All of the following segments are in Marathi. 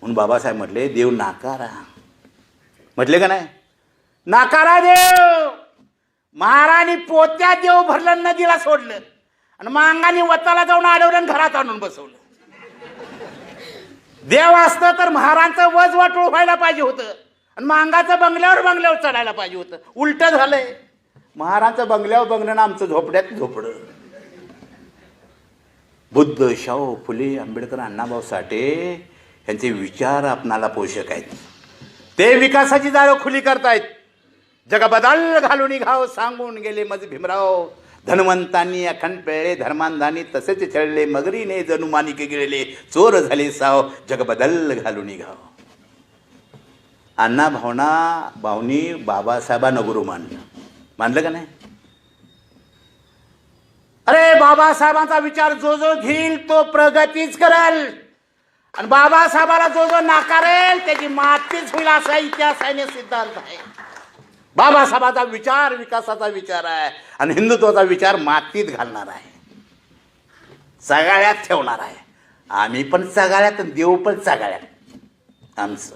म्हणून बाबासाहेब म्हटले देव नाकारा. म्हटले का नाही, नाकारा देव. महाराणी पोत्यात देव भरलं, नदीला सोडलं आणि मांगाने वताला जाऊन अडवलं आणि घरात आणून बसवलं. देव असतं तर महारांचं वज वाटोळ व्हायला पाहिजे होतं आणि मांगाचं बंगल्यावर चढायला पाहिजे होतं. उलट झालंय. महारांचं बंगल्यावर बंगलं ना आमचं झोपड्यात झोपडं. बुद्ध, शाहू फुले, आंबेडकर, अण्णाभाऊ साठे यांचे विचार आपणाला पोषक आहेत. ते विकासाची दारं खुली करतायत. जग बदल घालून घाव सांगून गेले मज भीमराव. धनवंतांनी अखंड पेळले, धर्मांधानी तसेच छळले, मगरीने जणू मानिके गिळले, चोर झाले साव, जग बदल घालून घाव. अण्णा भावनी बाबासाहेबांना गुरु मानलं का नाही? अरे बाबासाहेबांचा विचार जो जो घेईल तो प्रगतीच करेल आणि बाबासाहेबाला जो जो नाकारेल त्याची मातीच होईल असा इतिहासाने सिद्धांत आहे. बाबासाहेबांचा विचार विकासाचा विचार आहे आणि हिंदुत्वाचा विचार मातीत घालणार आहे, चगाळ्यात ठेवणार आहे. आम्ही पण चगाळ्यात, देव पण चगाळ्यात. आमचं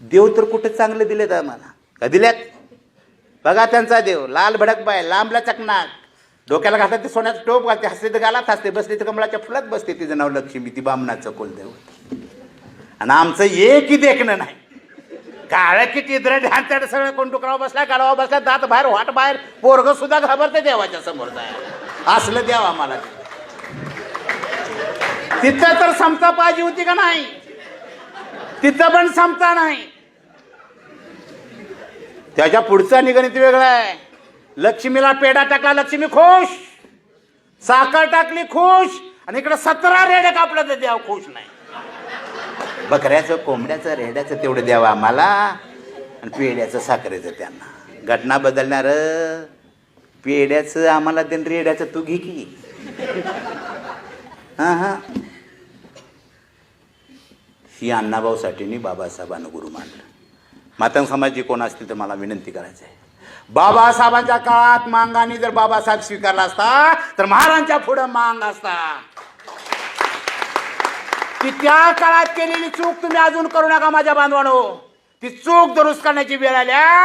देव तर कुठे चांगले दिलेत आम्हाला का दिल्यात? बघा त्यांचा देव लाल भडक बाय, लांबला चकनाक, डोक्याला घातलं ते सोन्याचं टोप घालते, हसते तर गालात हसते, बसते तर कमळाच्या फुलात बसते. तिचं नाव लक्ष्मी, ती बामणाचं कुलदेव. आणि आमचं एकही देखणं नाही. काळ किती ध्यान सगळं कोण टुकराव बसला, गाडवा बसला, दात बाहेर वाट बाहेर, पोरग सुद्धा घाबरते देवाच्या समोर जायला. असलं देव आम्हाला. तिथं तर समता पाहिजे होती का नाही? तिथं पण समता नाही. त्याच्या पुढचा निगणित वेगळा आहे. लक्ष्मीला पेढा टाकला, लक्ष्मी खुश. साखर टाकली, खुश. आणि इकडे 17 रेड्या कापलं तर देव खुश नाही. बकऱ्याचं, कोंबड्याचं, रेड्याचं तेवढं द्यावं आम्हाला आणि पेड्याचं साखरेचं त्यांना. घटना बदलणार. पेड्याचं आम्हाला दे, रेड्याचं तू घे की. हां ही अण्णाभाऊ साठेंनी बाबासाहेबांना गुरु मानलं. मातंग समाजाची कोण असतील तर मला विनंती करायची आहे, बाबासाहेबांच्या काळात मांगाने जर बाबासाहेब स्वीकारला असता तर महाराजांच्या पुढं मांग असता. ती त्या काळात केलेली चूक तुम्ही अजून करू नका माझ्या बांधवांनो. ती चूक दुरुस्त करण्याची वेळ आल्या.